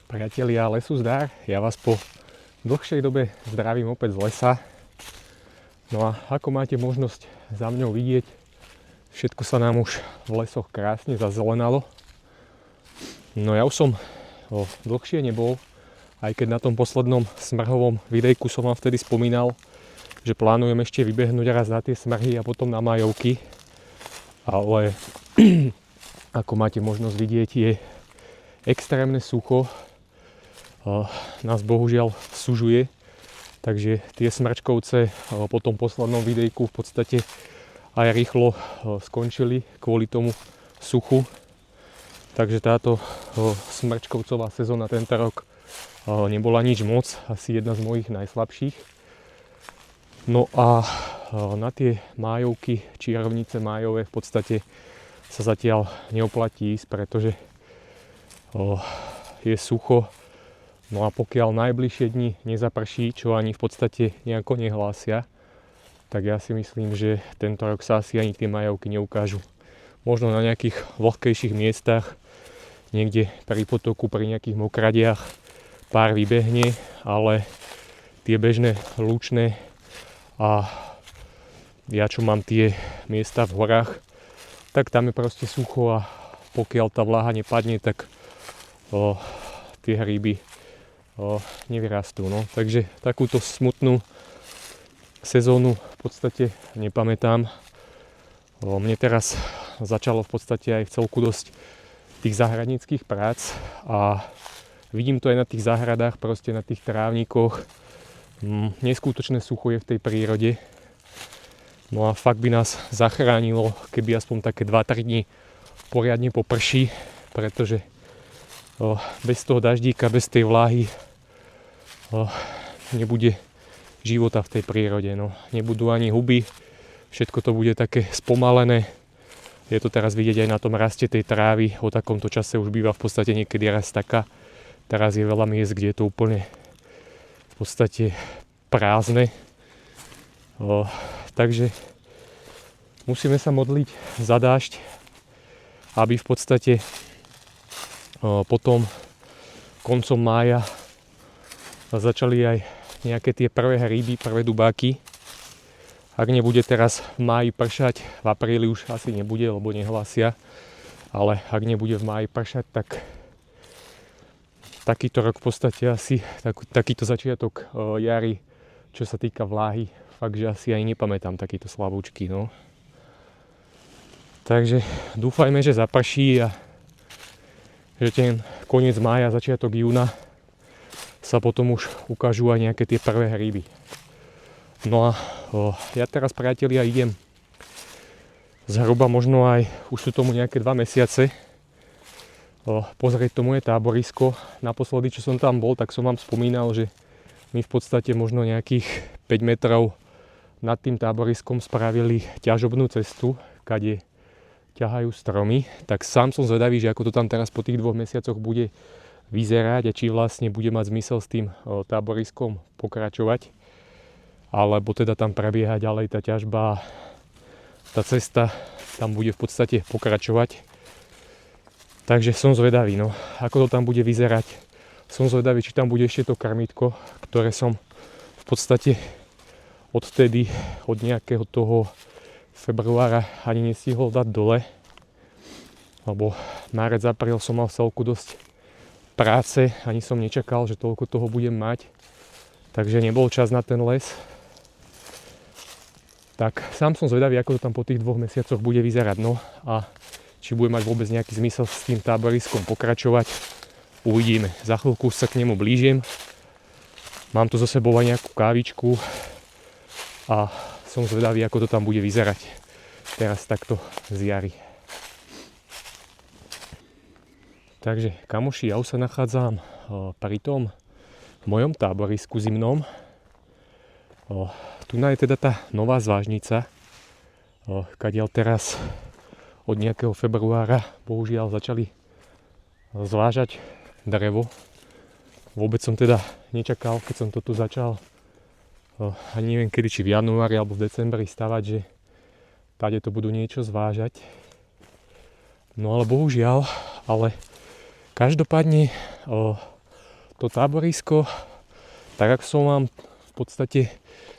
Priatelia, lesu zdar, ja vás po dlhšej dobe zdravím opäť z lesa. No a ako máte možnosť za mňou vidieť, všetko sa nám už v lesoch krásne zazelenalo. No ja už som dlhšie nebol, aj keď na tom poslednom smrhovom videjku som vám vtedy spomínal, že plánujem ešte vybehnúť raz na tie smrhy a potom na majovky. Ale ako máte možnosť vidieť, je extrémne sucho. Nás bohužiaľ sužuje, takže tie smrčkovce po tom poslednom videjku v podstate aj rýchlo skončili kvôli tomu suchu. Takže táto smrčkovcová sezóna tento rok nebola nič moc, asi jedna z mojich najslabších. No a na tie májovky, čiervnice májové v podstate sa zatiaľ neoplatí ísť, pretože je sucho. No a pokiaľ najbližšie dni nezaprší, čo ani v podstate nejako nehlásia, tak ja si myslím, že tento rok sa asi ani tie majovky neukážu. Možno na nejakých vlhkejších miestach, niekde pri potoku, pri nejakých mokradiach pár vybehne, ale tie bežné lučné a ja čo mám tie miesta v horách, tak tam je proste sucho a pokiaľ tá vláha nepadne, tak tie hríby nevyrastú. No. Takže takúto smutnú sezónu v podstate nepamätám. Mne teraz začalo v podstate aj v celku dosť tých záhradníckych prác a vidím to aj na tých záhradách, proste na tých trávnikoch. Neskutočné sucho je v tej prírode. No a fakt by nás zachránilo, keby aspoň také 2-3 dní poriadne poprší, pretože bez toho daždíka, bez tej vláhy nebude života v tej prírode. No. Nebudú ani huby, všetko to bude také spomalené. Je to teraz vidieť aj na tom raste tej trávy. O takomto čase už býva v podstate niekedy raz taká. Teraz je veľa miest, kde je to úplne v podstate prázdne. Takže musíme sa modliť za dážď, aby v podstate potom koncom mája začali aj nejaké tie prvé hríby, prvé dubáky. Ak nebude teraz v máji pršať, v apríli už asi nebude, lebo nehlásia, ale ak nebude v máji pršať, tak takýto rok v podstate asi, takýto začiatok jary, čo sa týka vláhy, fakt, že asi aj nepamätám takýto slabúčky, no. Takže dúfajme, že zaprší a že ten koniec mája, začiatok júna sa potom už ukážu aj nejaké tie prvé hríby. No a ja teraz, priatelia, idem zhruba možno aj, už sú tomu nejaké 2 mesiace, pozrieť to moje táborisko. Naposledy, čo som tam bol, tak som vám spomínal, že my v podstate možno nejakých 5 metrov nad tým táboriskom spravili ťažobnú cestu, kade ťahajú stromy. Tak sám som zvedavý, že ako to tam teraz po tých 2 mesiacoch bude vyzerať a či vlastne bude mať zmysel s tým táboriskom pokračovať, alebo teda tam prebieha ďalej tá ťažba, tá cesta tam bude v podstate pokračovať. Takže som zvedavý, no, ako to tam bude vyzerať. Som zvedavý, či tam bude ešte to krmítko, ktoré som v podstate odtedy, od nejakého toho februára ani nestihol dať dole, lebo márec, apríl som mal v celku dosť práce, ani som nečakal, že toľko toho budem mať, takže nebol čas na ten les. Tak sám som zvedavý, ako to tam po tých 2 mesiacoch bude vyzerať, no a či bude mať vôbec nejaký zmysel s tým táboriskom pokračovať, uvidíme. Za chvíľku sa k nemu blížim, mám tu so sebou aj nejakú kávičku a som zvedavý, ako to tam bude vyzerať teraz takto z jary. Takže kamoši, ja už sa nachádzam pri tom mojom táborisku zimnom. Tu je teda tá nová zvážnica, kadiaľ teraz od nejakého februára bohužiaľ začali zvážať drevo. Vôbec som teda nečakal, keď som to tu začal, ani neviem kedy, či v januári alebo v decembri stavať, že tady to budú niečo zvážať. No ale bohužiaľ, každopádne to táborisko, tak ako som vám v podstate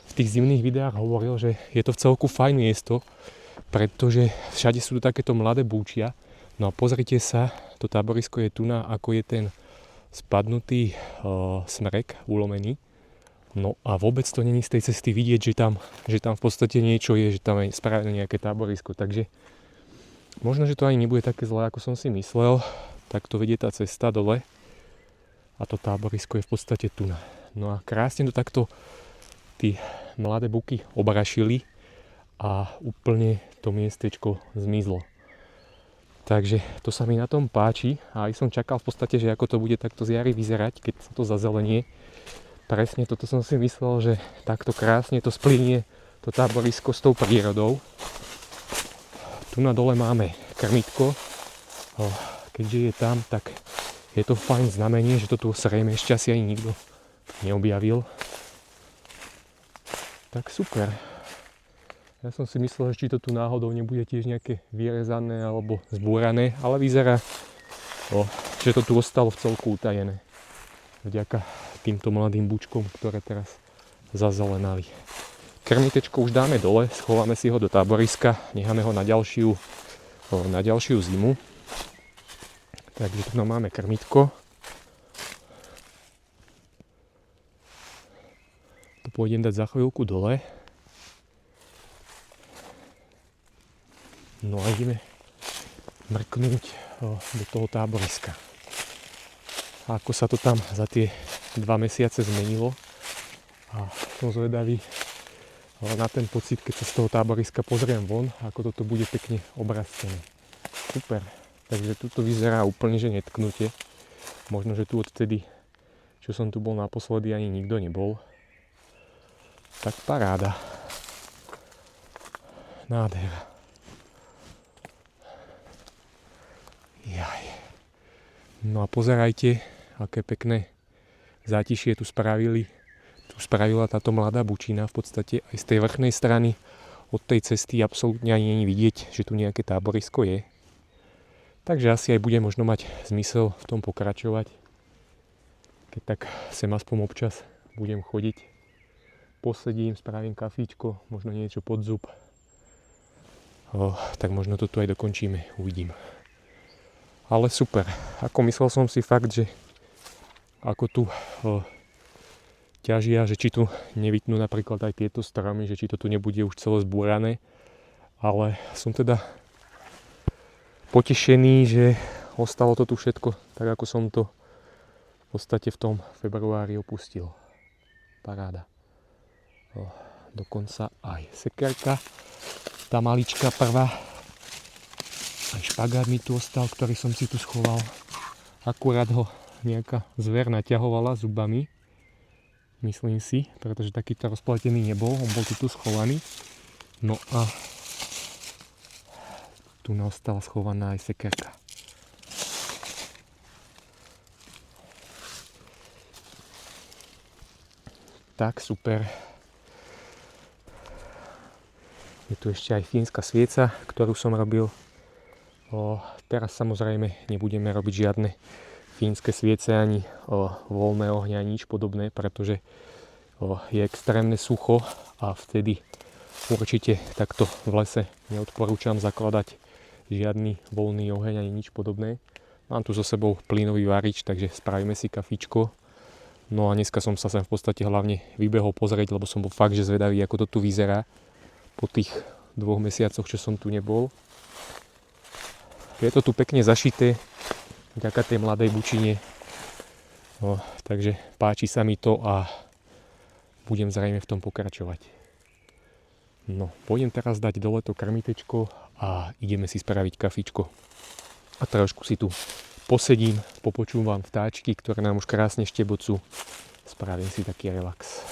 v tých zimných videách hovoril, že je to v celku fajn miesto, pretože všade sú tu takéto mladé búčia. No a pozrite sa, to táborisko je tu na, ako je ten spadnutý smrek ulomený. No a vôbec to není z tej cesty vidieť, že tam v podstate niečo je, že tam je spravené nejaké táborisko. Takže možno, že to ani nebude také zlé, ako som si myslel. Tak to vedie tá cesta dole a to táborisko je v podstate tu. No a krásne to takto tí mladé buky obrašili a úplne to miestečko zmizlo. Takže to sa mi na tom páči a aj som čakal v podstate, že ako to bude takto z jary vyzerať, keď sa to zazelenie. Presne toto som si myslel, že takto krásne to splínie to táborisko s tou prírodou. Tu na dole máme krmitko. Keďže je tam, tak je to fajn znamenie, že to tu zrejme ešte asi ani nikto neobjavil. Tak super. Ja som si myslel, že či to tu náhodou nebude tiež nejaké vyrezané alebo zbúrané, ale vyzerá, že to tu ostalo v celku utajené. Vďaka týmto mladým bučkom, ktoré teraz zazelenali. Krmitečko už dáme dole, schováme si ho do táboriska, necháme ho na ďalšiu zimu. Takže tu máme krmitko. To pôjdem dať za chvíľku dole. No a ideme mrknúť do toho táboriska. A ako sa to tam za tie 2 mesiace zmenilo. A som zvedavý na ten pocit, keď sa z toho táboriska pozriem von, ako toto bude pekne obrastené. Super. Takže tu to vyzerá úplne, že netknutie. Možno, že tu odtedy, čo som tu bol naposledy, ani nikto nebol. Tak paráda. Nádhera. Jaj. No a pozerajte, aké pekné zátišie tu spravila táto mladá bučina. V podstate aj z tej vrchnej strany od tej cesty absolútne ani nie je vidieť, že tu nejaké táborisko je. Takže asi aj bude možno mať zmysel v tom pokračovať. Keď tak sem aspoň občas budem chodiť, posedím, spravím kafíčko, možno niečo pod zub. Tak možno to tu aj dokončíme, uvidím. Ale super. Ako myslel som si fakt, že ako tu ťažia, že či tu nevytnú napríklad aj tieto stromy, že či to tu nebude už celé zbúrané. Ale som teda potešený, že ostalo to tu všetko tak, ako som to v podstate v tom februári opustil. Paráda. Dokonca aj sekerka, tá malička prvá. Aj špagát mi tu ostal, ktorý som si tu schoval. Akurát ho nejaká zver naťahovala zubami. Myslím si, pretože takýto rozpletený nebol. On bol tu schovaný. No a tu ostala schovaná aj sekerka. Tak, super. Je tu ešte aj fínska svieca, ktorú som robil. Teraz samozrejme nebudeme robiť žiadne fínske sviece ani voľné ohňa, nič podobné, pretože je extrémne sucho a vtedy určite takto v lese neodporúčam zakladať žiadny voľný oheň ani nič podobné. Mám tu so sebou plynový varič, takže spravíme si kafíčko. No a dneska som sa sem v podstate hlavne vybehol pozrieť, lebo som bol fakt, že zvedavý, ako to tu vyzerá po tých 2 mesiacoch, čo som tu nebol. Je to tu pekne zašité vďaka tej mladej bučine. Takže páči sa mi to a budem zrejme v tom pokračovať. No, pôjdem teraz dať dole to krmitečko a ideme si spraviť kafičko. A trošku si tu posedím, popočúvam vtáčky, ktoré nám už krásne štebocú. Spravím si taký relax.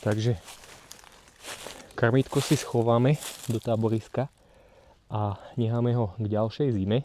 Takže krmítko si schováme do táboriska a necháme ho k ďalšej zime.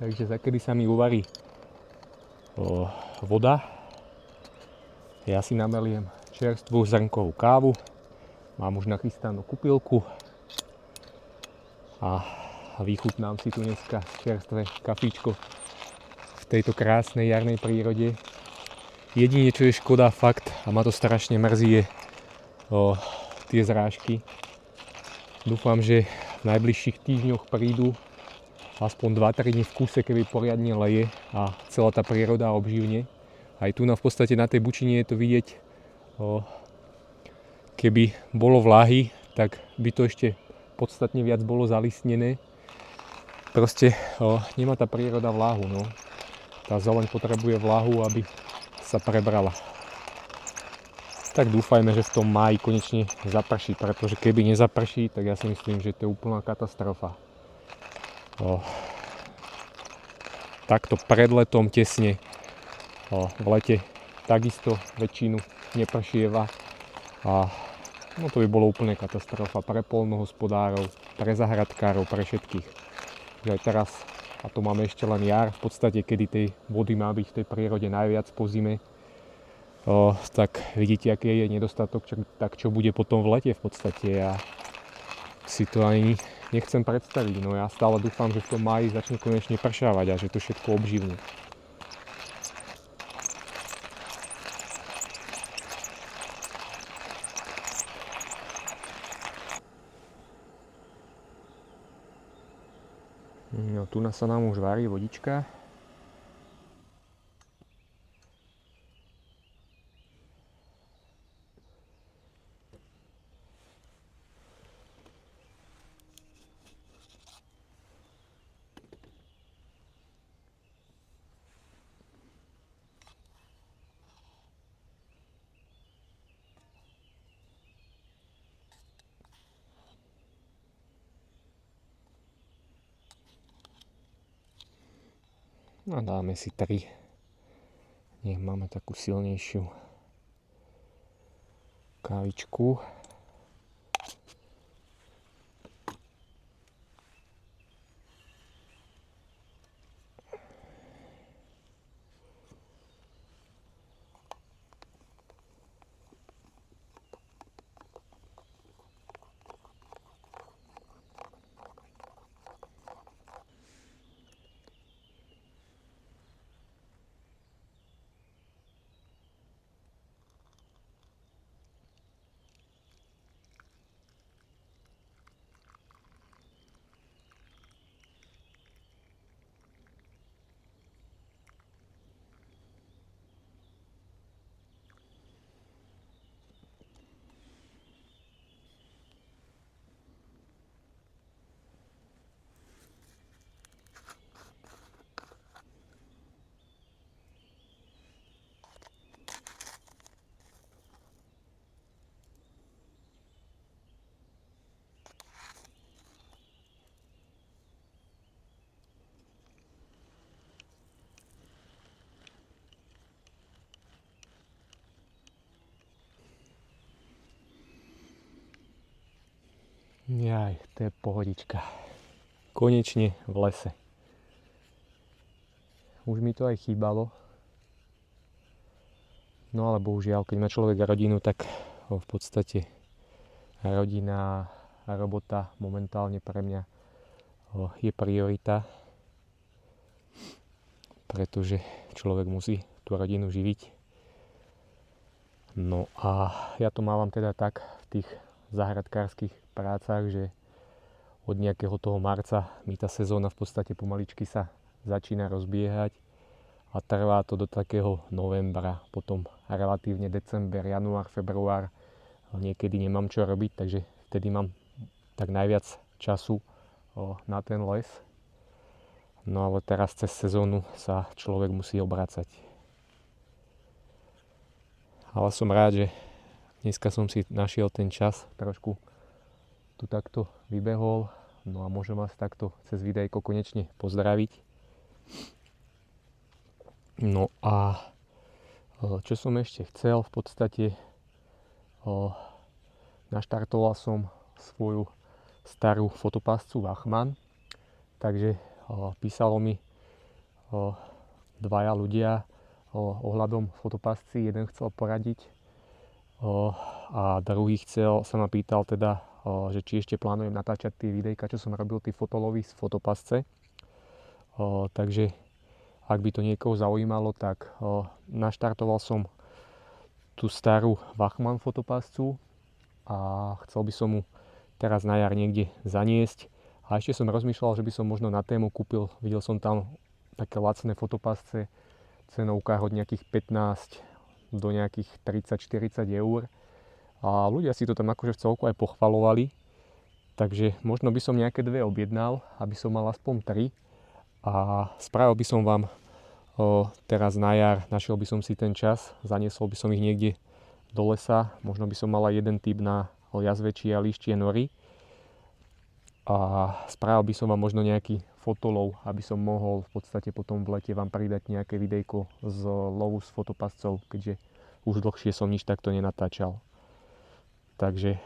Takže za kedy sa mi uvarí voda, ja si nameliem čerstvú zrnkovú kávu, mám už nachystanú kupilku a vychutnám si tu dneska čerstvé kafíčko v tejto krásnej jarnej prírode. Jedine, čo je škoda fakt, a ma to strašne mrzí, je tie zrážky. Dúfam, že v najbližších týždňoch prídu aspoň 2-3 dni v kuse, keby poriadne leje a celá tá príroda obživne. Aj tu v podstate na tej bučine je to vidieť, keby bolo vlahy, tak by to ešte podstatne viac bolo zalistnené. Proste nemá tá príroda vláhu, no. Tá zeleň potrebuje vlahu, aby sa prebrala. Tak dúfajme, že v tom máji konečne zaprší, pretože keby nezaprší, tak ja si myslím, že to je úplná katastrofa. Takto pred letom tesne, v lete takisto väčšinu nepršieva a no to by bolo úplne katastrofa pre poľnohospodárov, pre zahradkárov, pre všetkých. Že aj teraz, a to máme ešte len jar, v podstate kedy tej vody má byť v tej prírode najviac po zime, tak vidíte, aký je nedostatok, tak čo bude potom v lete v podstate. Ja si to ani nechcem predstaviť, no ja stále dúfam, že v tom máji začne konečne pršávať a že to všetko obživne. No tu sa nám už varí vodička. A dáme si 3. Nech máme takú silnejšiu kávičku. Jaj, to je pohodička. Konečne v lese. Už mi to aj chýbalo. No ale bohužiaľ, keď má človek rodinu, tak v podstate rodina a robota momentálne pre mňa je priorita. Pretože človek musí tú rodinu živiť. No a ja to mávam teda tak v tých záhradkárskych prácach, že od nejakého toho marca mi tá sezóna v podstate pomaličky sa začína rozbiehať a trvá to do takého novembra, potom relatívne december, január, február niekedy nemám čo robiť, takže vtedy mám tak najviac času na ten les. No ale teraz cez sezónu sa človek musí obracať. Ale som rád, že dneska som si našiel ten čas, trošku tu takto vybehol, no a môžem vás takto cez videjko konečne pozdraviť. No a čo som ešte chcel, v podstate naštartoval som svoju starú fotopáscu Wachmann, takže písalo mi dvaja ľudia ohľadom fotopásci, jeden chcel poradiť a druhý sa ma pýtal teda, že či ešte plánujem natáčať tie videjka, čo som robil, tí fotolovy z fotopasce. Takže ak by to niekoho zaujímalo, tak naštartoval som tú starú Wachmann fotopascu a chcel by som mu teraz na jar niekde zaniesť. A ešte som rozmýšľal, že by som možno na tému kúpil, videl som tam také lacné fotopasce, cenovka od nejakých 15 do nejakých 30-40 eur. A ľudia si to tam akože v celku aj pochvalovali. Takže možno by som nejaké dve objednal, aby som mal aspoň 3. A spravil by som vám teraz na jar, našiel by som si ten čas, zaniesol by som ich niekde do lesa. Možno by som mal aj jeden typ na jazvečie a líštie nory. A spravil by som vám možno nejaký fotolov, aby som mohol v podstate potom v lete vám pridať nejaké videjko z lovu s fotopascov, keďže už dlhšie som nič takto nenatáčal. Takže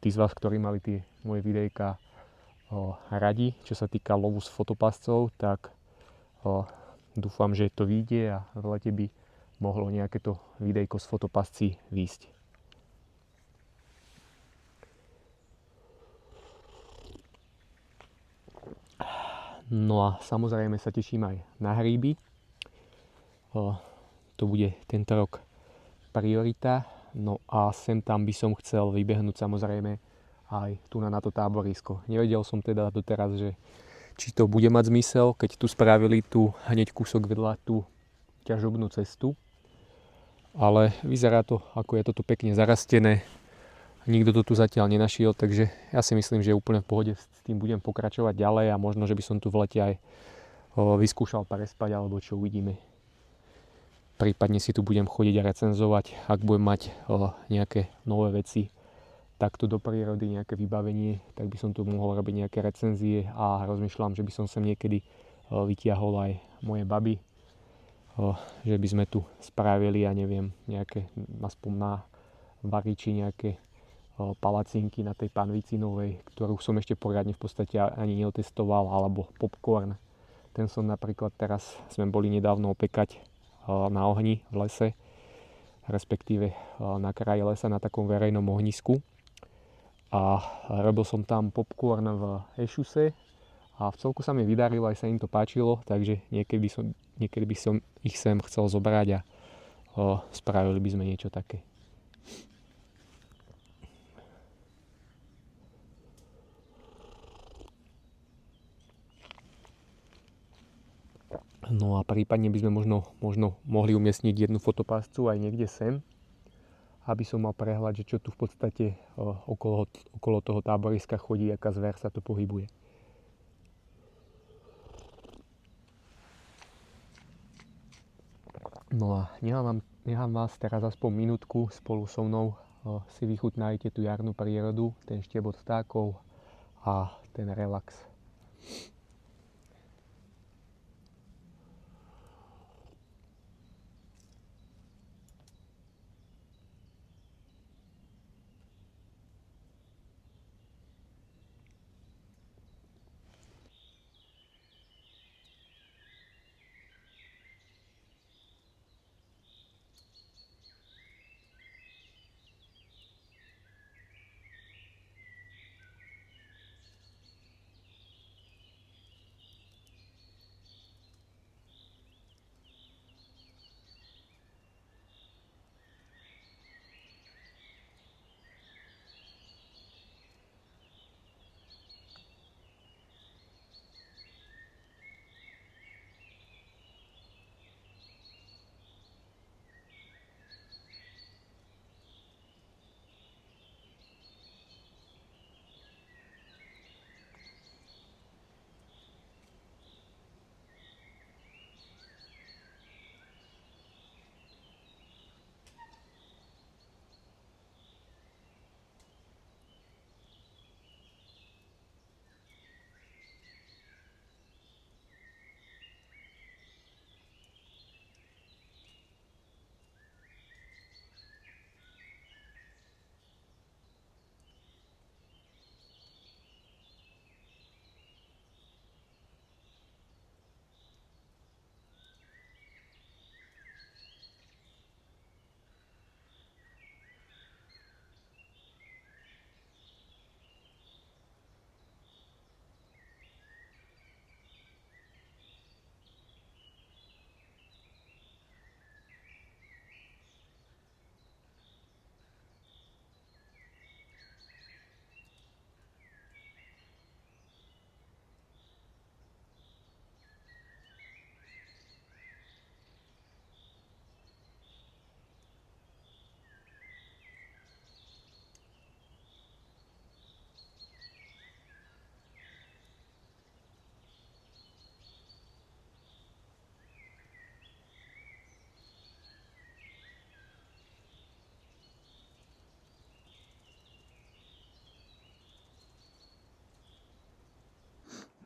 tí z vás, ktorí mali tie moje videjka radi, čo sa týka lovu s fotopascov, tak dúfam, že to vyjde a v lete by mohlo nejaké to videjko z fotopasci výjsť. No a samozrejme sa teším aj na hríby. To bude tento rok priorita. No a sem tam by som chcel vybehnúť samozrejme aj tu na to táborisko. Nevedel som teda doteraz, že či to bude mať zmysel, keď tu spravili tu hneď kúsok vedľa tú ťažobnú cestu. Ale vyzerá to, ako je toto pekne zarastené. Nikto to tu zatiaľ nenašiel, takže ja si myslím, že úplne v pohode s tým budem pokračovať ďalej a možno, že by som tu v lete aj vyskúšal prespať, alebo čo uvidíme. Prípadne si tu budem chodiť a recenzovať, ak budem mať nejaké nové veci takto do prírody, nejaké vybavenie, tak by som tu mohol robiť nejaké recenzie a rozmýšľam, že by som sem niekedy vytiahol aj moje baby, že by sme tu spravili, ja neviem, nejaké aspoň na variči nejaké palacinky na tej panvici novej, ktorú som ešte poriadne v podstate ani neotestoval, alebo popcorn. Ten som napríklad teraz, sme boli nedávno opekať na ohni v lese, respektíve na kraji lesa na takom verejnom ohnisku. A robil som tam popcorn v ešuse a v celku sa mi vydarilo, aj sa im to páčilo, takže niekedy by som ich sem chcel zobrať a spravili by sme niečo také. No a prípadne by sme možno mohli umiestniť jednu fotopáscu aj niekde sem, aby som mal prehľad, že čo tu v podstate okolo toho táboriska chodí, aká zver sa tu pohybuje. No a nechám vás teraz aspoň minútku spolu so mnou si vychutnajte tú jarnú prírodu, ten štiebot vtákov a ten relax.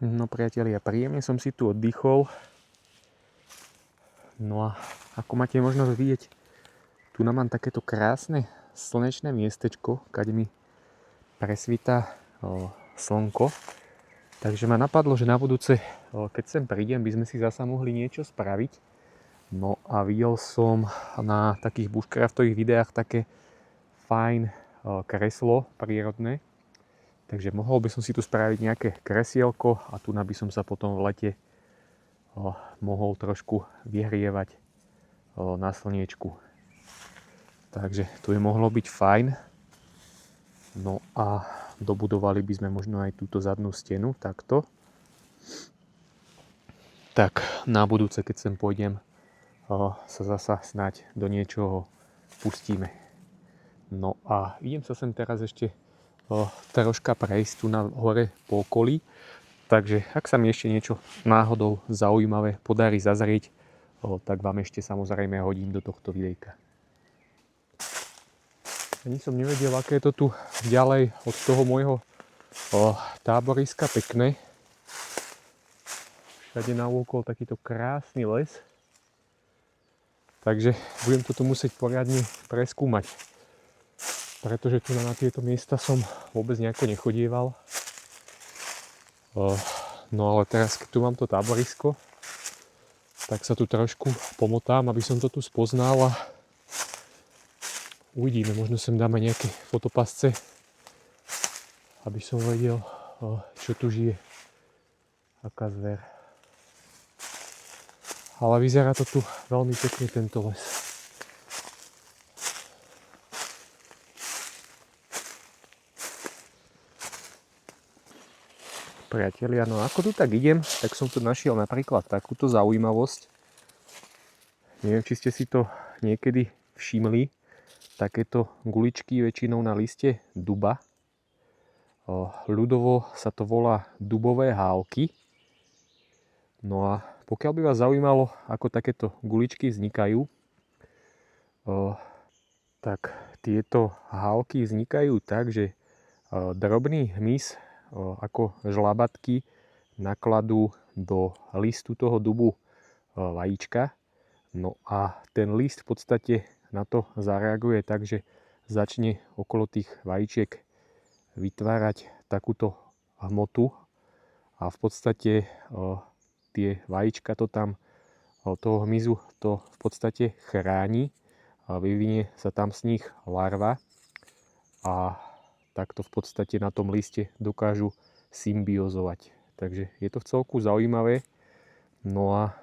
No priatelia, príjemne som si tu oddychol. No a ako máte možnosť vidieť, tu nám mám takéto krásne slnečné miestečko, kde mi presvíta slnko. Takže ma napadlo, že na budúce, keď sem prídem, by sme si zasa mohli niečo spraviť. No a videl som na takých bushcraftových videách také fajn kreslo prírodné. Takže mohol by som si tu spraviť nejaké kresielko a tu by som sa potom v lete mohol trošku vyhrievať na slniečku. Takže tu je mohlo byť fajn. No a dobudovali by sme možno aj túto zadnú stenu takto. Tak na budúce, keď sem pôjdem, sa zasa snáď do niečoho pustíme. No a idem sa sem teraz ešte troška prejsť tu na hore po okolí. Takže ak sa mi ešte niečo náhodou zaujímavé podarí zazrieť, tak vám ešte samozrejme hodím do tohto videjka. Ani som nevedel, aké je to tu ďalej od toho môjho táboriska pekné. Všade naokolo takýto krásny les. Takže budem toto musieť poriadne preskúmať. Pretože tu na tieto miesta som vôbec nejako nechodieval. No ale teraz, keď tu mám to táborisko, tak sa tu trošku pomotám, aby som to tu spoznal a uvidíme, možno sem dáme nejaké fotopasce, aby som vedel, čo tu žije, aká zver. Ale vyzerá to tu veľmi pekne, tento les. Priatelia, no ako tu tak idem, tak som tu našiel napríklad takúto zaujímavosť. Neviem, či ste si to niekedy všimli. Takéto guličky väčšinou na liste duba. Ľudovo sa to volá dubové hálky. No a pokiaľ by vás zaujímalo, ako takéto guličky vznikajú, tak tieto hálky vznikajú tak, že drobný hmyz ako žlabatky nakladú do listu toho dubu vajíčka. No a ten list v podstate na to zareaguje tak, že začne okolo tých vajíčiek vytvárať takúto hmotu a v podstate tie vajíčka to tam toho hmyzu to v podstate chráni a vyvinie sa tam z nich larva a takto v podstate na tom liste dokážu symbiozovať. Takže je to v celku zaujímavé. No a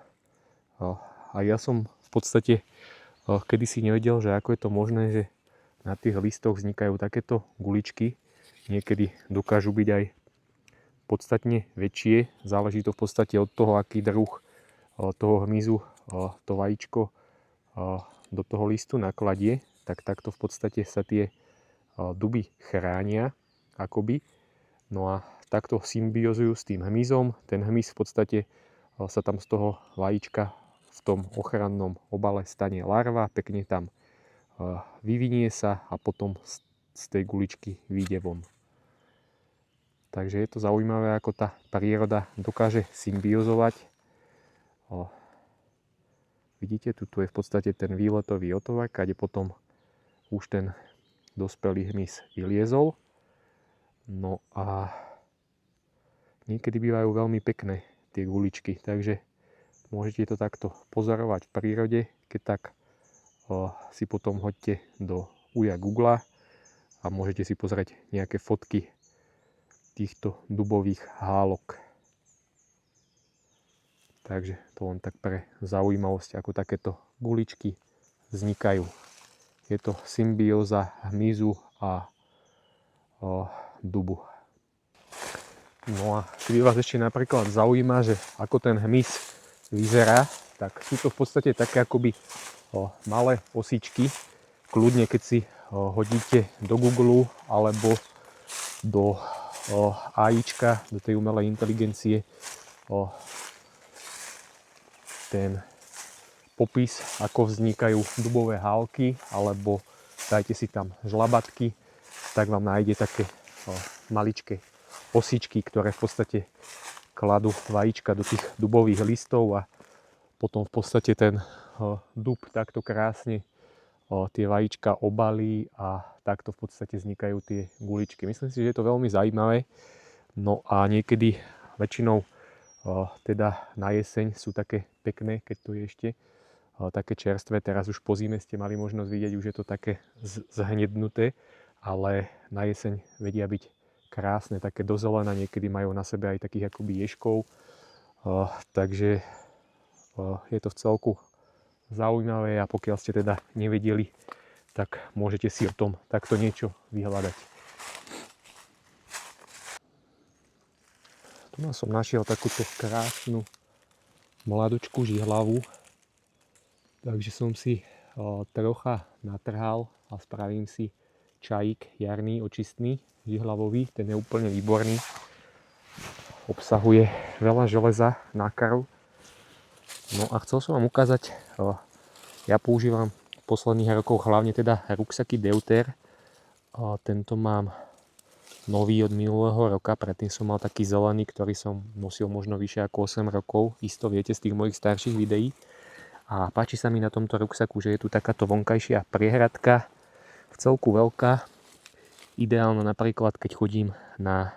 ja som v podstate kedysi nevedel, že ako je to možné, že na tých listoch vznikajú takéto guličky. Niekedy dokážu byť aj podstatne väčšie. Záleží to v podstate od toho, aký druh toho hmyzu to vajíčko do toho listu nakladie. Tak takto v podstate sa tie duby chránia akoby. No a takto symbiozujú s tým hmyzom. Ten hmyz v podstate sa tam z toho vajíčka v tom ochrannom obale stane larva, pekne tam vyvinie sa a potom z tej guličky vyjde von. Takže je to zaujímavé, ako tá príroda dokáže symbiozovať. Vidíte, tu je v podstate ten výletový otvor, kde potom už ten dospelý hmyz vyliezol. No a niekedy bývajú veľmi pekné tie guličky, takže môžete to takto pozorovať v prírode, keď tak si potom hoďte do uja Google a môžete si pozrieť nejaké fotky týchto dubových hálok. Takže to len tak pre zaujímavosť, ako takéto guličky vznikajú. Je to symbióza hmyzu a dubu. No a keď vás ešte napríklad zaujíma, že ako ten hmyz vyzerá, tak sú to v podstate také akoby malé osičky. Kľudne, keď si hodíte do Google alebo do AIčka, do tej umelej inteligencie, ten popis, ako vznikajú dubové hálky, alebo dajte si tam žlabatky, tak vám nájde také maličké osičky, ktoré v podstate k kladú vajíčka do tých dubových listov a potom v podstate ten dub takto krásne tie vajíčka obalí a takto v podstate vznikajú tie guličky. Myslím si, že je to veľmi zaujímavé. No a niekedy väčšinou teda na jeseň sú také pekné, keď to je ešte také čerstvé. Teraz už po zime ste mali možnosť vidieť, už je to také zhnednuté, ale na jeseň vedia byť krásne, také do zelena, niekedy majú na sebe aj takých akoby ježkov. Takže je to v celku zaujímavé a pokiaľ ste teda nevedeli, tak môžete si o tom takto niečo vyhľadať. Tu som našiel takúto krásnu mladučku žihlavu, takže som si trocha natrhal a spravím si čajík jarný, očistný, žihlavový, ten je úplne výborný. Obsahuje veľa železa, nákaru. No a chcel som vám ukázať, ja používam v posledných rokoch hlavne teda ruksaky Deuter. Tento mám nový od minulého roka, predtým som mal taký zelený, ktorý som nosil možno vyššie ako 8 rokov, isto viete z tých mojich starších videí. A páči sa mi na tomto ruksaku, že je tu takáto vonkajšia priehradka, v celku veľká, ideálna napríklad keď chodím na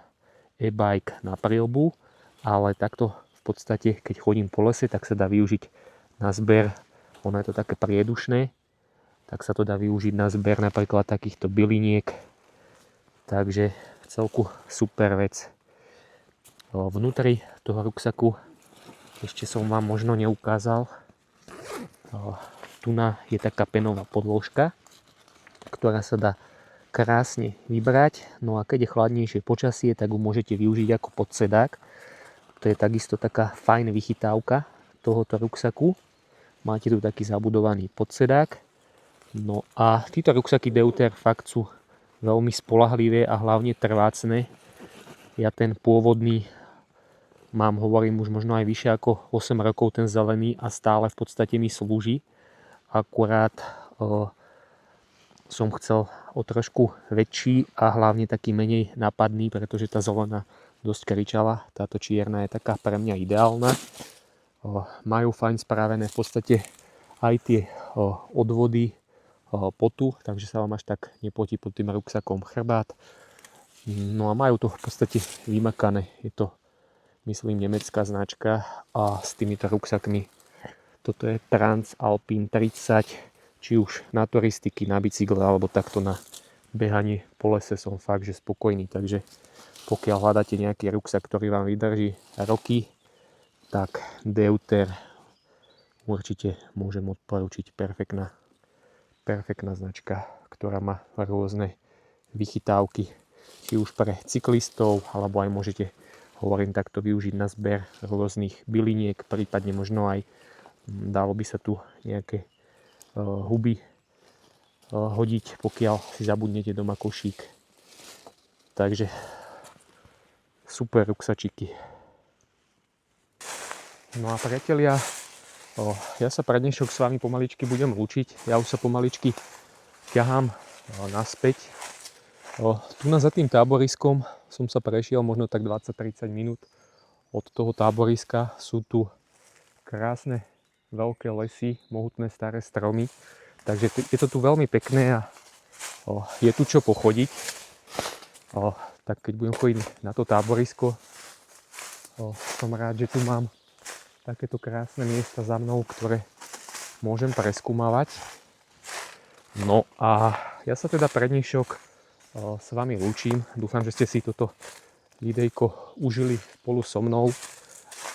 e-bike na prilbu, ale takto v podstate keď chodím po lese, tak sa dá využiť na zber, ono je to také priedušné, tak sa to dá využiť na zber napríklad takýchto byliniek, takže v celku super vec. Vnútri toho ruksaku ešte som vám možno neukázal, tu je taká penová podložka, ktorá sa dá krásne vybrať, no a keď je chladnejšie počasie, tak ju môžete využiť ako podsedák. To je takisto taká fajn vychytávka tohoto ruksaku. Máte tu taký zabudovaný podsedák. No a títo ruksaky Deuter fakt sú veľmi spoľahlivé a hlavne trvácne. Ja ten pôvodný mám, hovorím, už možno aj vyššie ako 8 rokov, ten zelený, a stále v podstate mi slúži. Akurát som chcel o trošku väčší a hlavne taký menej napadný, pretože tá zelená dosť kričala. Táto čierna je taká pre mňa ideálna. Majú fajn spravené v podstate aj tie odvody potu, takže sa vám až tak nepotí pod tým ruksakom chrbát. No a majú to v podstate vymakané. Je to, myslím, nemecká značka a s týmito ruksakmi, toto je Transalpin 30, či už na turistiky, na bicykle alebo takto na behanie po lese, som fakt, že spokojný. Takže pokiaľ hľadáte nejaký ruksak, ktorý vám vydrží roky, tak Deuter určite môžem odporučiť. Perfektná značka, ktorá má rôzne vychytávky, či už pre cyklistov, alebo aj môžete, hovorím, takto využiť na zber rôznych byliniek, prípadne možno aj dalo by sa tu nejaké huby hodiť, pokiaľ si zabudnete doma košík. Takže super ruksačiky. No a priatelia, ja sa pre dnešok s vami pomaličky budem lúčiť. Ja už sa pomaličky ťahám naspäť. Tu za tým táboriskom som sa prešiel možno tak 20-30 minút od toho táboriska. Sú tu krásne veľké lesy, mohutné staré stromy. Takže je to tu veľmi pekné a je tu čo pochodiť. Tak keď budem chodiť na to táborisko, som rád, že tu mám takéto krásne miesta za mnou, ktoré môžem preskúmavať. No a ja sa teda pre dnešok s vami lúčim. Dúfam, že ste si toto videjko užili spolu so mnou.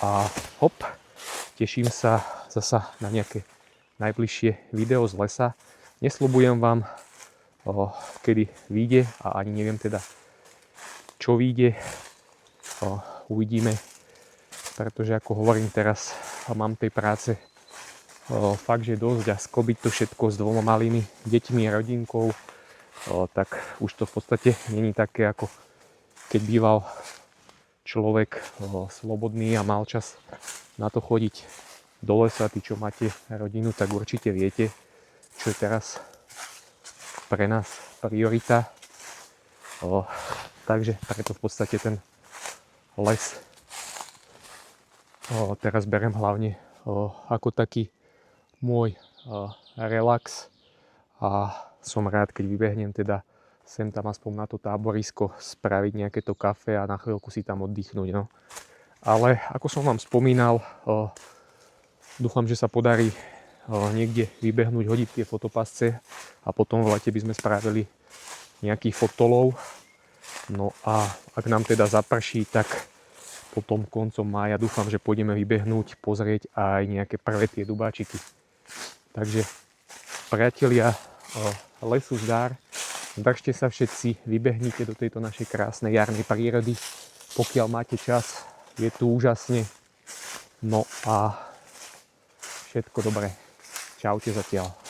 A hop, teším sa zasa na nejaké najbližšie video z lesa. Nesľubujem vám, kedy vyjde, a ani neviem teda, čo vyjde. Uvidíme, pretože ako hovorím teraz, mám tej práce fakt, že dosť, a sklbiť to všetko s 2 malými deťmi a rodinkou, tak už to v podstate není také, ako keď býval človek slobodný a mal čas na to chodiť do lesa. Tí, čo máte rodinu, tak určite viete, čo je teraz pre nás priorita. Takže preto v podstate ten les teraz berem hlavne ako taký môj relax a som rád, keď vybehnem teda sem tam aspoň na to táborisko, spraviť nejaké to kafe a na chvíľku si tam oddychnúť. No. Ale ako som vám spomínal, dúfam, že sa podarí niekde vybehnúť, hodiť tie fotopasce a potom v lete by sme spravili nejakých fotolov. No a ak nám teda zaprší, tak potom koncom mája dúfam, že pôjdeme vybehnúť, pozrieť aj nejaké prvé tie dubáčiky. Takže priatelia, lesu zdar, držte sa všetci, vybehnite do tejto našej krásnej jarnej prírody, pokiaľ máte čas, je tu úžasne. No a všetko dobré. Čaute zatiaľ.